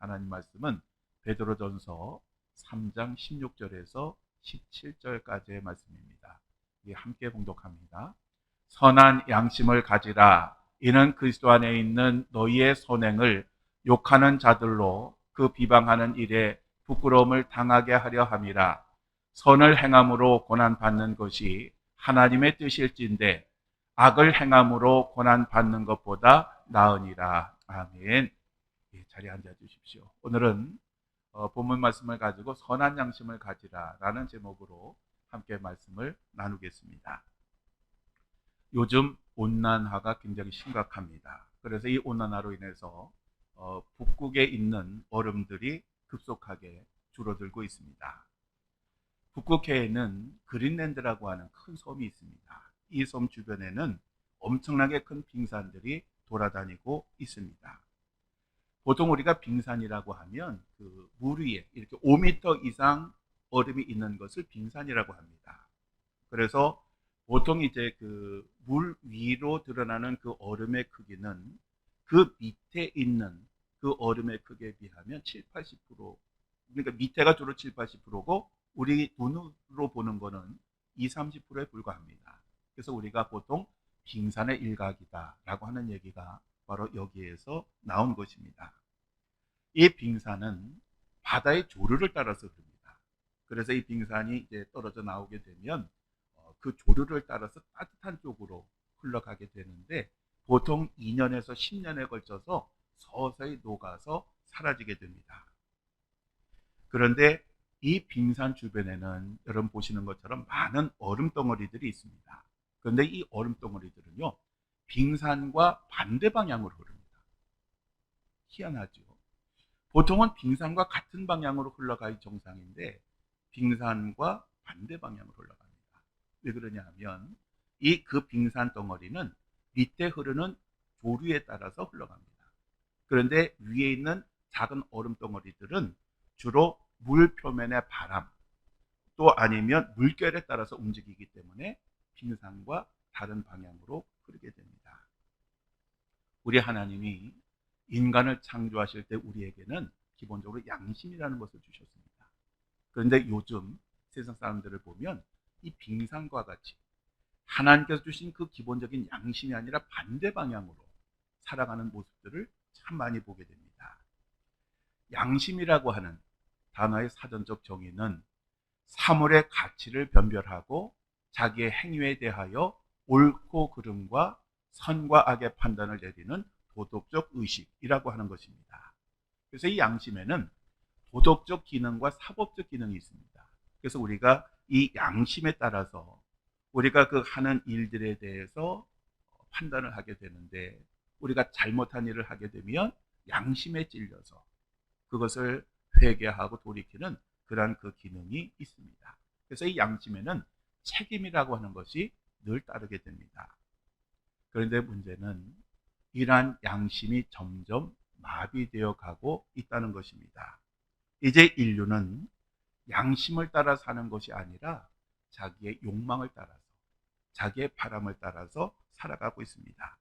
하나님 말씀은 베드로전서 3장 16절에서 17절까지의 말씀입니다. 함께 봉독합니다. 선한 양심을 가지라. 이는 그리스도 안에 있는 너희의 선행을 욕하는 자들로 그 비방하는 일에 부끄러움을 당하게 하려 함이라. 선을 행함으로 고난받는 것이 하나님의 뜻일진데 악을 행함으로 고난받는 것보다 나으니라. 아멘. 자리에 앉아 주십시오. 오늘은 본문 말씀을 가지고 선한 양심을 가지라 라는 제목으로 함께 말씀을 나누겠습니다. 요즘 온난화가 굉장히 심각합니다. 그래서 이 온난화로 인해서 북극에 있는 얼음들이 급속하게 줄어들고 있습니다. 북극해에는 그린랜드라고 하는 큰 섬이 있습니다. 이 섬 주변에는 엄청나게 큰 빙산들이 돌아다니고 있습니다. 보통 우리가 빙산이라고 하면 그 물 위에 이렇게 5m 이상 얼음이 있는 것을 빙산이라고 합니다. 그래서 보통 이제 그 물 위로 드러나는 그 얼음의 크기는 그 밑에 있는 그 얼음의 크기에 비하면 7, 80%, 그러니까 밑에가 주로 7, 80%고 우리 눈으로 보는 거는 2, 30%에 불과합니다. 그래서 우리가 보통 빙산의 일각이다라고 하는 얘기가 바로 여기에서 나온 것입니다. 이 빙산은 바다의 조류를 따라서 흐릅니다. 그래서 이 빙산이 이제 떨어져 나오게 되면 그 조류를 따라서 따뜻한 쪽으로 흘러가게 되는데 보통 2년에서 10년에 걸쳐서 서서히 녹아서 사라지게 됩니다. 그런데 이 빙산 주변에는 여러분 보시는 것처럼 많은 얼음 덩어리들이 있습니다. 그런데 이 얼음 덩어리들은요, 빙산과 반대 방향으로 흐릅니다. 희한하죠. 보통은 빙산과 같은 방향으로 흘러가야 정상인데 빙산과 반대 방향으로 흘러갑니다. 왜 그러냐 하면 그 빙산 덩어리는 밑에 흐르는 조류에 따라서 흘러갑니다. 그런데 위에 있는 작은 얼음 덩어리들은 주로 물 표면의 바람 또 아니면 물결에 따라서 움직이기 때문에 빙산과 다른 방향으로 흐르게 됩니다. 우리 하나님이 인간을 창조하실 때 우리에게는 기본적으로 양심이라는 것을 주셨습니다. 그런데 요즘 세상 사람들을 보면 이 빙산과 같이 하나님께서 주신 그 기본적인 양심이 아니라 반대 방향으로 살아가는 모습들을 참 많이 보게 됩니다. 양심이라고 하는 단어의 사전적 정의는 사물의 가치를 변별하고 자기의 행위에 대하여 옳고 그름과 선과 악의 판단을 내리는 도덕적 의식이라고 하는 것입니다. 그래서 이 양심에는 도덕적 기능과 사법적 기능이 있습니다. 그래서 우리가 이 양심에 따라서 우리가 그 하는 일들에 대해서 판단을 하게 되는데 우리가 잘못한 일을 하게 되면 양심에 찔려서 그것을 회개하고 돌이키는 그러한 그 기능이 있습니다. 그래서 이 양심에는 책임이라고 하는 것이 늘 따르게 됩니다. 그런데 문제는 이러한 양심이 점점 마비되어 가고 있다는 것입니다. 이제 인류는 양심을 따라 사는 것이 아니라 자기의 욕망을 따라서 자기의 바람을 따라서 살아가고 있습니다.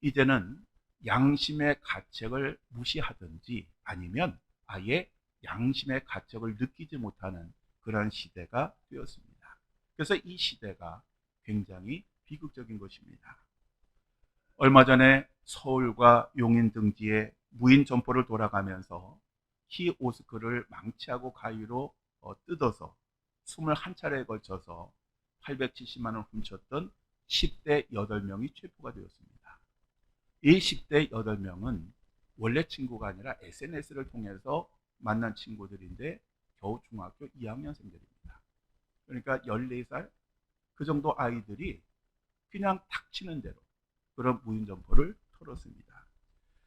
이제는 양심의 가책을 무시하든지 아니면 아예 양심의 가책을 느끼지 못하는 그런 시대가 되었습니다. 그래서 이 시대가 굉장히 비극적인 것입니다. 얼마 전에 서울과 용인 등지에 무인 점포를 돌아가면서 키오스크를 망치하고 가위로 뜯어서 21차례에 걸쳐서 870만 원 훔쳤던 10대 8명이 체포가 되었습니다. 이 10대 8명은 원래 친구가 아니라 SNS를 통해서 만난 친구들인데 겨우 중학교 2학년생들입니다. 그러니까 14살 그 정도 아이들이 그냥 닥치는 대로 그런 무인 점포를 털었습니다.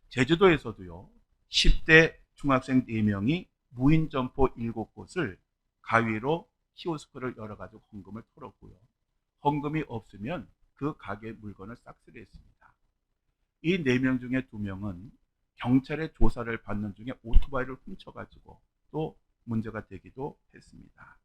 제주도에서도요, 10대 중학생 4명이 무인 점포 7곳을 가위로 키오스크를 열어가지고 헌금을 털었고요. 헌금이 없으면 그 가게 물건을 싹쓸이했습니다. 이 4명 중에 2명은 경찰의 조사를 받는 중에 오토바이를 훔쳐가지고 또 문제가 되기도 했습니다.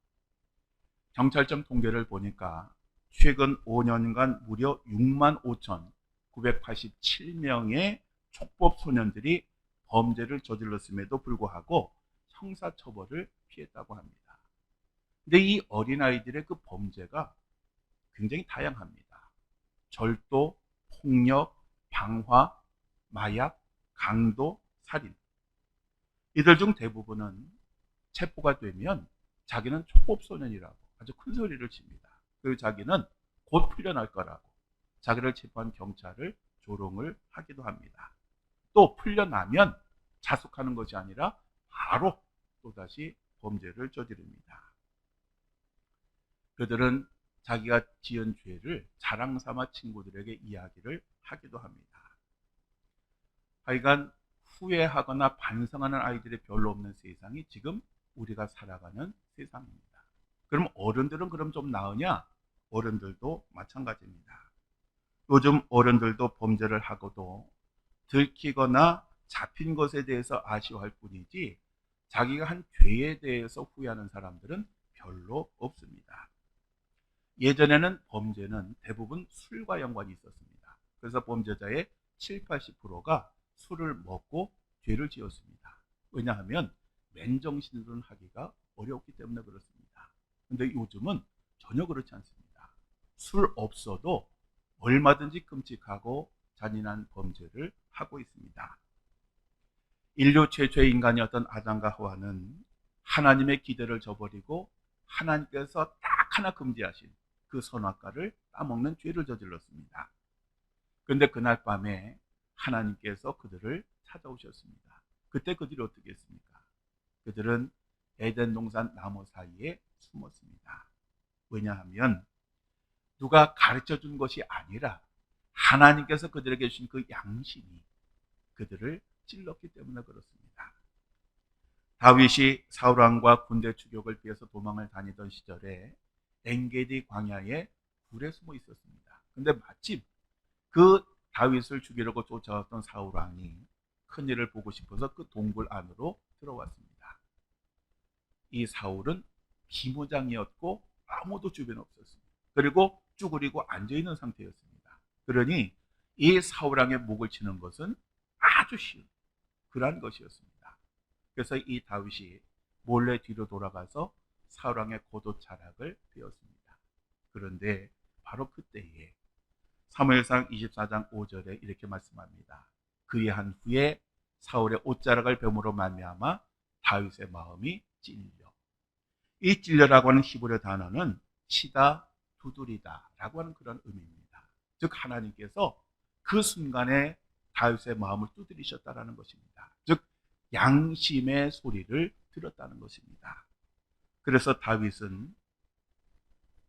경찰청 통계를 보니까 최근 5년간 무려 65,987명의 촉법 소년들이 범죄를 저질렀음에도 불구하고 형사처벌을 피했다고 합니다. 근데 이 어린아이들의 그 범죄가 굉장히 다양합니다. 절도, 폭력, 방화, 마약, 강도, 살인. 이들 중 대부분은 체포가 되면 자기는 초법소년이라고 아주 큰 소리를 칩니다. 그리고 자기는 곧 풀려날 거라고 자기를 체포한 경찰을 조롱을 하기도 합니다. 또 풀려나면 자숙하는 것이 아니라 바로 또다시 범죄를 저지릅니다. 그들은 자기가 지은 죄를 자랑 삼아 친구들에게 이야기를 하기도 합니다. 하여간 후회하거나 반성하는 아이들이 별로 없는 세상이 지금 우리가 살아가는 세상입니다. 그럼 어른들은 그럼 좀 나으냐? 어른들도 마찬가지입니다. 요즘 어른들도 범죄를 하고도 들키거나 잡힌 것에 대해서 아쉬워할 뿐이지 자기가 한 죄에 대해서 후회하는 사람들은 별로 없습니다. 예전에는 범죄는 대부분 술과 연관이 있었습니다. 그래서 범죄자의 7, 80%가 술을 먹고 죄를 지었습니다. 왜냐하면 맨정신으로는 하기가 어렵기 때문에 그렇습니다. 그런데 요즘은 전혀 그렇지 않습니다. 술 없어도 얼마든지 끔찍하고 잔인한 범죄를 하고 있습니다. 인류 최초의 인간이었던 아담과 하와는 하나님의 기대를 저버리고 하나님께서 딱 하나 금지하신 그 선악과를 따먹는 죄를 저질렀습니다. 그런데 그날 밤에 하나님께서 그들을 찾아오셨습니다. 그때 그들이 어떻게 했습니까? 그들은 에덴 동산 나무 사이에 숨었습니다. 왜냐하면 누가 가르쳐 준 것이 아니라 하나님께서 그들에게 주신 그 양심이 그들을 찔렀기 때문에 그렇습니다. 다윗이 사울 왕과 군대 추격을 피해서 도망을 다니던 시절에 엔게디 광야에 굴에 숨어 있었습니다. 근데 마침 그 다윗을 죽이려고 쫓아왔던 사울 왕이 큰일을 보고 싶어서 그 동굴 안으로 들어왔습니다. 이 사울은 비무장이었고 아무도 주변에 없었습니다. 그리고 쭈그리고 앉아있는 상태였습니다. 그러니 이 사울 왕의 목을 치는 것은 아주 쉬운 그러한 것이었습니다. 그래서 이 다윗이 몰래 뒤로 돌아가서 사울 왕의 고도차락을 베었습니다. 그런데 바로 그때에 사무엘상 24장 5절에 이렇게 말씀합니다. 그리한 후에 사울의 옷자락을 뱀으로 말미암아 다윗의 마음이 찔려. 이 찔려라고 하는 히브리 단어는 치다, 두드리다 라고 하는 그런 의미입니다. 즉 하나님께서 그 순간에 다윗의 마음을 두드리셨다라는 것입니다. 즉 양심의 소리를 들었다는 것입니다. 그래서 다윗은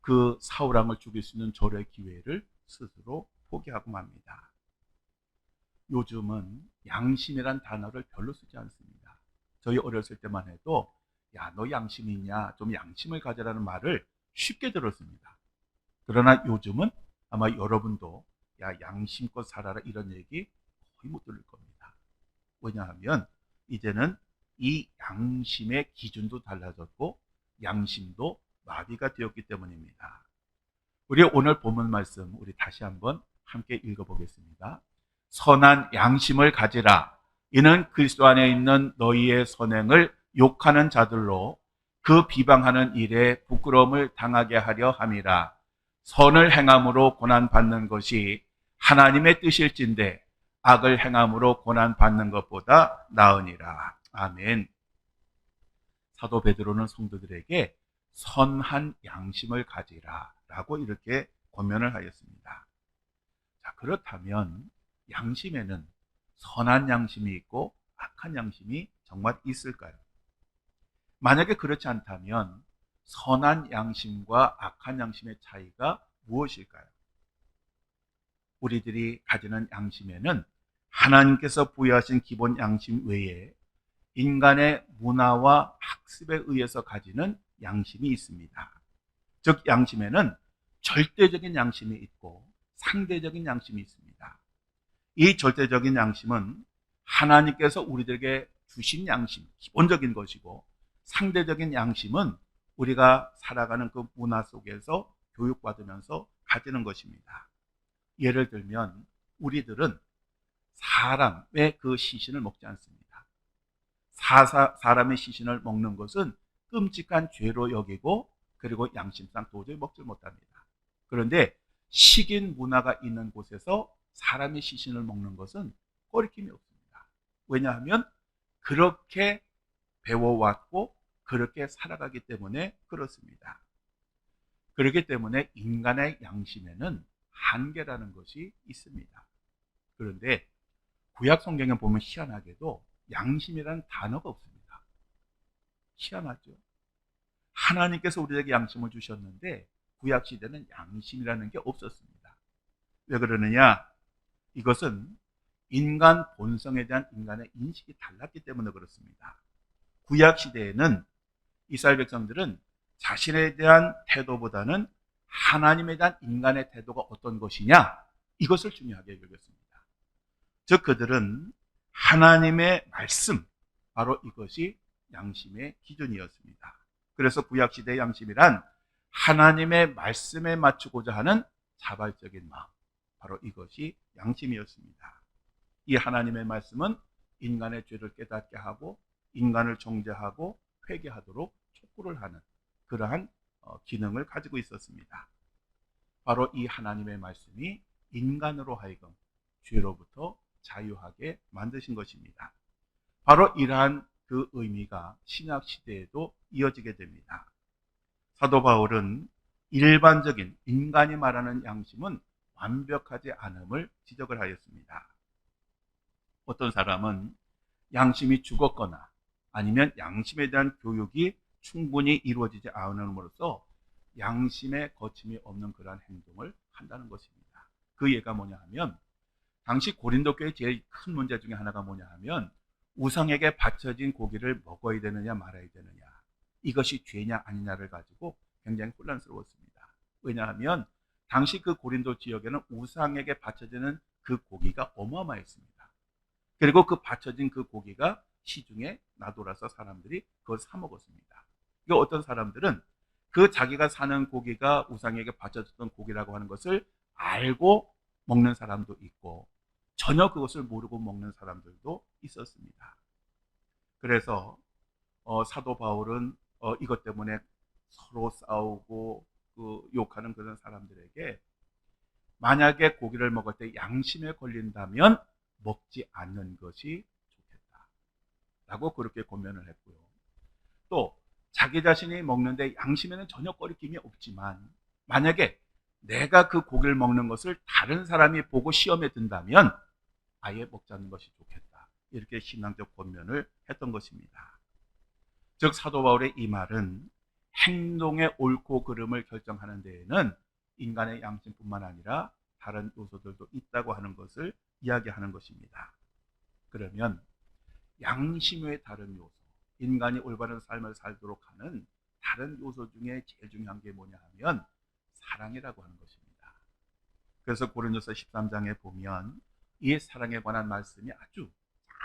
그 사울 왕을 죽일 수 있는 절의 기회를 스스로 포기하고 맙니다. 요즘은 양심이란 단어를 별로 쓰지 않습니다. 저희 어렸을 때만 해도 야, 너 양심 있냐? 좀 양심을 가져라는 말을 쉽게 들었습니다. 그러나 요즘은 아마 여러분도 야, 양심껏 살아라 이런 얘기 거의 못 들을 겁니다. 왜냐하면 이제는 이 양심의 기준도 달라졌고 양심도 마비가 되었기 때문입니다. 우리 오늘 본문 말씀 우리 다시 한번 함께 읽어보겠습니다. 선한 양심을 가지라. 이는 그리스도 안에 있는 너희의 선행을 욕하는 자들로 그 비방하는 일에 부끄러움을 당하게 하려 함이라. 선을 행함으로 고난받는 것이 하나님의 뜻일진데 악을 행함으로 고난받는 것보다 나으니라. 아멘. 사도 베드로는 성도들에게 선한 양심을 가지라 라고 이렇게 권면을 하였습니다. 자, 그렇다면 양심에는 선한 양심이 있고 악한 양심이 정말 있을까요? 만약에 그렇지 않다면 선한 양심과 악한 양심의 차이가 무엇일까요? 우리들이 가지는 양심에는 하나님께서 부여하신 기본 양심 외에 인간의 문화와 학습에 의해서 가지는 양심이 있습니다. 즉 양심에는 절대적인 양심이 있고 상대적인 양심이 있습니다. 이 절대적인 양심은 하나님께서 우리들에게 주신 양심, 기본적인 것이고 상대적인 양심은 우리가 살아가는 그 문화 속에서 교육받으면서 가지는 것입니다. 예를 들면 우리들은 사람의 그 시신을 먹지 않습니다. 사람의 시신을 먹는 것은 끔찍한 죄로 여기고 그리고 양심상 도저히 먹지 못합니다. 그런데 식인 문화가 있는 곳에서 사람의 시신을 먹는 것은 꺼리낌이 없습니다. 왜냐하면 그렇게 배워왔고 그렇게 살아가기 때문에 그렇습니다. 그렇기 때문에 인간의 양심에는 한계라는 것이 있습니다. 그런데 구약 성경에 보면 희한하게도 양심이라는 단어가 없습니다. 희한하죠. 하나님께서 우리에게 양심을 주셨는데 구약 시대는 양심이라는 게 없었습니다. 왜 그러느냐? 이것은 인간 본성에 대한 인간의 인식이 달랐기 때문에 그렇습니다. 구약 시대에는 이스라엘 백성들은 자신에 대한 태도보다는 하나님에 대한 인간의 태도가 어떤 것이냐, 이것을 중요하게 여겼습니다. 즉 그들은 하나님의 말씀, 바로 이것이 양심의 기준이었습니다. 그래서 구약시대의 양심이란 하나님의 말씀에 맞추고자 하는 자발적인 마음, 바로 이것이 양심이었습니다. 이 하나님의 말씀은 인간의 죄를 깨닫게 하고 인간을 정죄하고 회개하도록 촉구를 하는 그러한 기능을 가지고 있었습니다. 바로 이 하나님의 말씀이 인간으로 하여금 죄로부터 자유하게 만드신 것입니다. 바로 이러한 그 의미가 신약 시대에도 이어지게 됩니다. 사도 바울은 일반적인 인간이 말하는 양심은 완벽하지 않음을 지적을 하였습니다. 어떤 사람은 양심이 죽었거나 아니면 양심에 대한 교육이 충분히 이루어지지 않음으로써 양심에 거침이 없는 그러한 행동을 한다는 것입니다. 그 예가 뭐냐 하면 당시 고린도 교회의 제일 큰 문제 중에 하나가 뭐냐 하면 우상에게 바쳐진 고기를 먹어야 되느냐 말아야 되느냐, 이것이 죄냐 아니냐를 가지고 굉장히 혼란스러웠습니다. 왜냐하면 당시 그 고린도 지역에는 우상에게 바쳐지는 그 고기가 어마어마했습니다. 그리고 그 바쳐진 그 고기가 시중에 나돌아서 사람들이 그걸 사 먹었습니다. 그러니까 어떤 사람들은 그 자기가 사는 고기가 우상에게 바쳐졌던 고기라고 하는 것을 알고 먹는 사람도 있고 전혀 그것을 모르고 먹는 사람들도 있었습니다. 그래서 사도 바울은 이것 때문에 서로 싸우고 욕하는 그런 사람들에게 만약에 고기를 먹을 때 양심에 걸린다면 먹지 않는 것이 좋겠다라고 그렇게 권면을 했고요. 또 자기 자신이 먹는데 양심에는 전혀 꺼리낌이 없지만 만약에 내가 그 고기를 먹는 것을 다른 사람이 보고 시험에 든다면 아예 먹지 않는 것이 좋겠다, 이렇게 신앙적 권면을 했던 것입니다. 즉 사도 바울의 이 말은 행동의 옳고 그름을 결정하는 데에는 인간의 양심뿐만 아니라 다른 요소들도 있다고 하는 것을 이야기하는 것입니다. 그러면 양심 외의 다른 요소, 인간이 올바른 삶을 살도록 하는 다른 요소 중에 제일 중요한 게 뭐냐 하면 사랑이라고 하는 것입니다. 그래서 고린도서 13장에 보면 이 사랑에 관한 말씀이 아주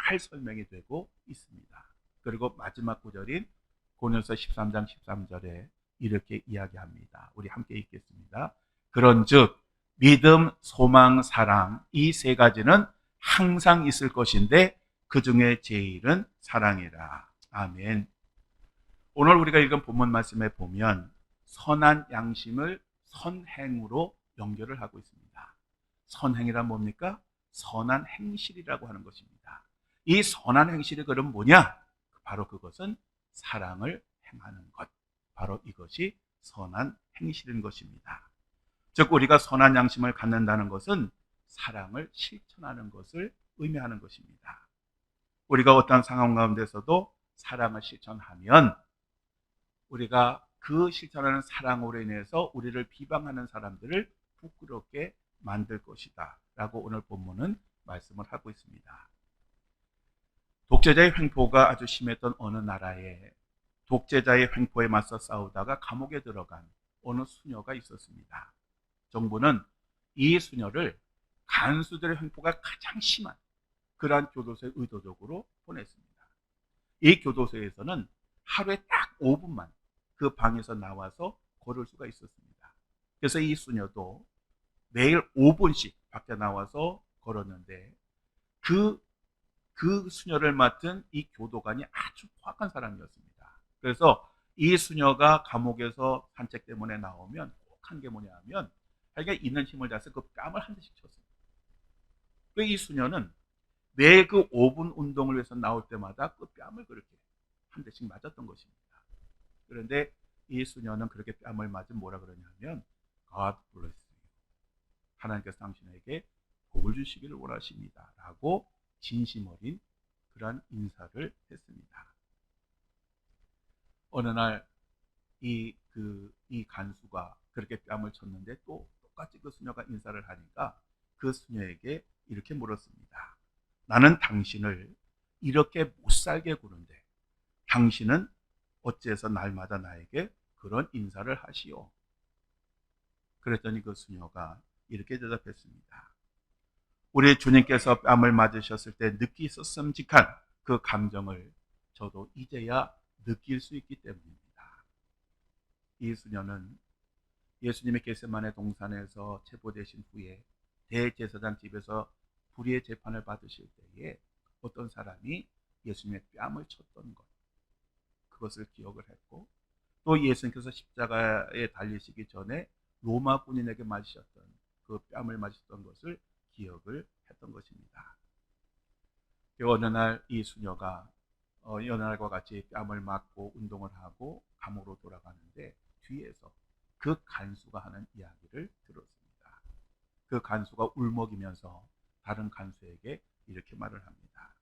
잘 설명이 되고 있습니다. 그리고 마지막 구절인 고린도서 13장 13절에 이렇게 이야기합니다. 우리 함께 읽겠습니다. 그런즉 믿음, 소망, 사랑, 이 세 가지는 항상 있을 것인데 그 중에 제일은 사랑이라. 아멘. 오늘 우리가 읽은 본문 말씀에 보면 선한 양심을 선행으로 연결을 하고 있습니다. 선행이란 뭡니까? 선한 행실이라고 하는 것입니다. 이 선한 행실이 그럼 뭐냐? 바로 그것은 사랑을 행하는 것, 바로 이것이 선한 행실인 것입니다. 즉 우리가 선한 양심을 갖는다는 것은 사랑을 실천하는 것을 의미하는 것입니다. 우리가 어떤 상황 가운데서도 사랑을 실천하면 우리가 그 실천하는 사랑으로 인해서 우리를 비방하는 사람들을 부끄럽게 만들 것이다 라고 오늘 본문은 말씀을 하고 있습니다. 독재자의 횡포가 아주 심했던 어느 나라에 독재자의 횡포에 맞서 싸우다가 감옥에 들어간 어느 수녀가 있었습니다. 정부는 이 수녀를 간수들의 횡포가 가장 심한 그러한 교도소에 의도적으로 보냈습니다. 이 교도소에서는 하루에 딱 5분만 그 방에서 나와서 걸을 수가 있었습니다. 그래서 이 수녀도 매일 5분씩 밖에 나와서 걸었는데 그 그 수녀를 맡은 이 교도관이 아주 포악한 사람이었습니다. 그래서 이 수녀가 감옥에서 산책 때문에 나오면 꼭 한 게 뭐냐 하면 자기가 있는 힘을 다해서 그 뺨을 한 대씩 쳤습니다. 이 수녀는 매 그 5분 운동을 위해서 나올 때마다 그 뺨을 그렇게 한 대씩 맞았던 것입니다. 그런데 이 수녀는 그렇게 뺨을 맞으면 뭐라 그러냐면 God bless you. 하나님께서 당신에게 복을 주시기를 원하십니다. 라고 진심 어린 그러한 인사를 했습니다. 어느 날 이 간수가 그렇게 뺨을 쳤는데 또 똑같이 그 수녀가 인사를 하니까 그 수녀에게 이렇게 물었습니다. 나는 당신을 이렇게 못살게 구는데 당신은 어째서 날마다 나에게 그런 인사를 하시오? 그랬더니 그 수녀가 이렇게 대답했습니다. 우리 주님께서 뺨을 맞으셨을 때 느끼셨음직한 그 감정을 저도 이제야 느낄 수 있기 때문입니다. 이 수녀는 예수님의 겟세마네 동산에서 체포되신 후에 대제사장 집에서 불의의 재판을 받으실 때에 어떤 사람이 예수님의 뺨을 쳤던 것, 그것을 기억을 했고, 또 예수님께서 십자가에 달리시기 전에 로마 군인에게 맞으셨던 그 뺨을 맞으셨던 것을 기억을 했던 것입니다. 어느 날 이 수녀가 어느 날과 같이 뺨을 맞고 운동을 하고 감옥으로 돌아가는데 뒤에서 그 간수가 하는 이야기를 들었습니다. 그 간수가 울먹이면서 다른 간수에게 이렇게 말을 합니다.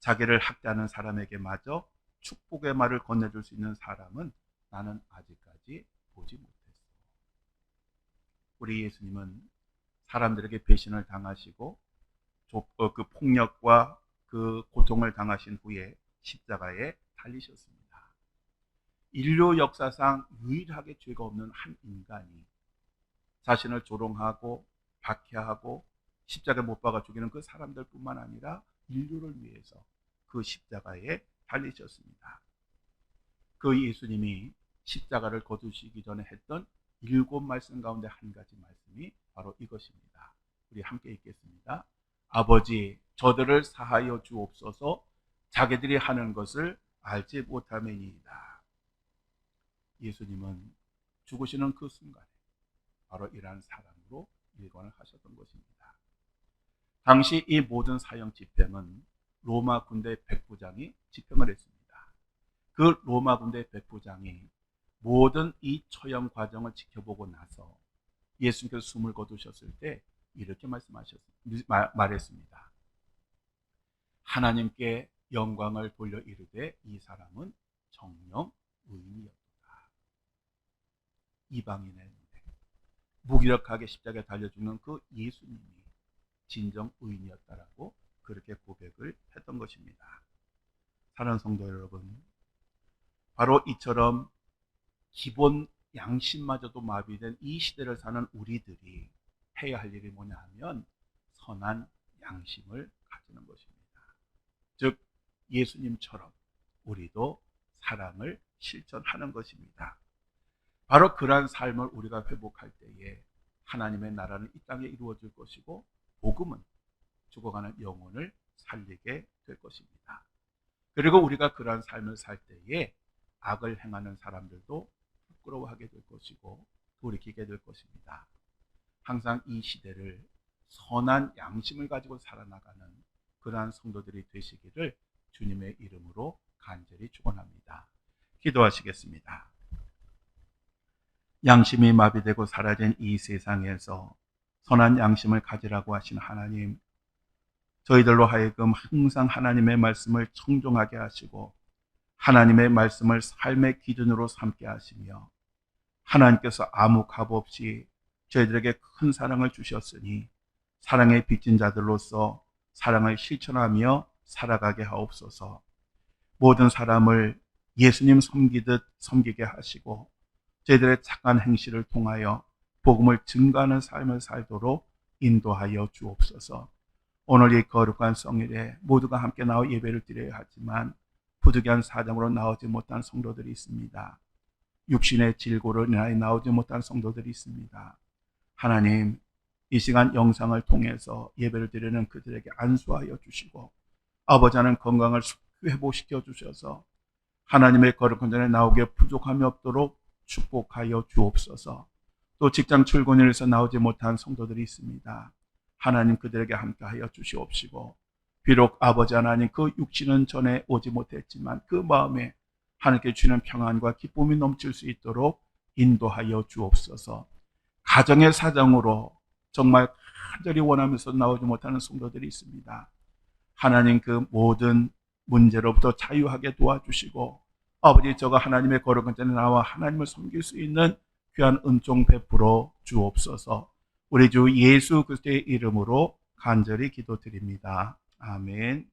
자기를 학대하는 사람에게 마저 축복의 말을 건네줄 수 있는 사람은 나는 아직까지 보지 못했어. 우리 예수님은 사람들에게 배신을 당하시고 그 폭력과 그 고통을 당하신 후에 십자가에 달리셨습니다. 인류 역사상 유일하게 죄가 없는 한 인간이 자신을 조롱하고 박해하고 십자가에 못 박아 죽이는 그 사람들 뿐만 아니라 인류를 위해서 그 십자가에 달리셨습니다. 그 예수님이 십자가를 거두시기 전에 했던 7말씀 가운데 한 가지 말씀이 바로 이것입니다. 우리 함께 읽겠습니다. 아버지, 저들을 사하여 주옵소서. 자기들이 하는 것을 알지 못함이니이다. 예수님은 죽으시는 그 순간에 바로 이러한 사랑으로 일관을 하셨던 것입니다. 당시 이 모든 사형 집행은 로마 군대 백부장이 집행을 했습니다. 그 로마 군대 백부장이 모든 이 처형 과정을 지켜보고 나서 예수님께서 숨을 거두셨을 때 이렇게 말했습니다. 하나님께 영광을 돌려 이르되 이 사람은 정령 의인이었다. 이방인의 눈에 무기력하게 십자가에 달려 죽는 그 예수님이 진정 의인이었다라고 그렇게 고백을 했던 것입니다. 사랑하는 성도 여러분, 바로 이처럼 기본 양심마저도 마비된 이 시대를 사는 우리들이 해야 할 일이 뭐냐 하면 선한 양심을 가지는 것입니다. 즉 예수님처럼 우리도 사랑을 실천하는 것입니다. 바로 그러한 삶을 우리가 회복할 때에 하나님의 나라는 이 땅에 이루어질 것이고 복음은 죽어가는 영혼을 살리게 될 것입니다. 그리고 우리가 그러한 삶을 살 때에 악을 행하는 사람들도 부끄러워하게 될 것이고 돌이키게 될 것입니다. 항상 이 시대를 선한 양심을 가지고 살아나가는 그러한 성도들이 되시기를 주님의 이름으로 간절히 축원합니다. 기도하시겠습니다. 양심이 마비되고 사라진 이 세상에서 선한 양심을 가지라고 하신 하나님, 저희들로 하여금 항상 하나님의 말씀을 청종하게 하시고 하나님의 말씀을 삶의 기준으로 삼게 하시며 하나님께서 아무 값 없이 저희들에게 큰 사랑을 주셨으니 사랑에 빚진 자들로서 사랑을 실천하며 살아가게 하옵소서. 모든 사람을 예수님 섬기듯 섬기게 하시고 저희들의 착한 행실을 통하여 복음을 증거하는 삶을 살도록 인도하여 주옵소서. 오늘 이 거룩한 성일에 모두가 함께 나와 예배를 드려야 하지만 부득이한 사정으로 나오지 못한 성도들이 있습니다. 육신의 질고를 인하여 나오지 못한 성도들이 있습니다. 하나님, 이 시간 영상을 통해서 예배를 드리는 그들에게 안수하여 주시고 아버지 하나님 건강을 회복시켜 주셔서 하나님의 거룩한 전에 나오기에 부족함이 없도록 축복하여 주옵소서. 또 직장 출근일에서 나오지 못한 성도들이 있습니다. 하나님 그들에게 함께하여 주시옵시고, 비록 아버지 하나님 그 육신은 전에 오지 못했지만 그 마음에 하나님께 주시는 평안과 기쁨이 넘칠 수 있도록 인도하여 주옵소서. 가정의 사정으로 정말 간절히 원하면서 나오지 못하는 성도들이 있습니다. 하나님 그 모든 문제로부터 자유하게 도와주시고, 아버지 저가 하나님의 거룩한 전에 나와 하나님을 섬길 수 있는 귀한 은총 베풀어 주옵소서. 우리 주 예수 그리스도의 이름으로 간절히 기도드립니다. 아멘.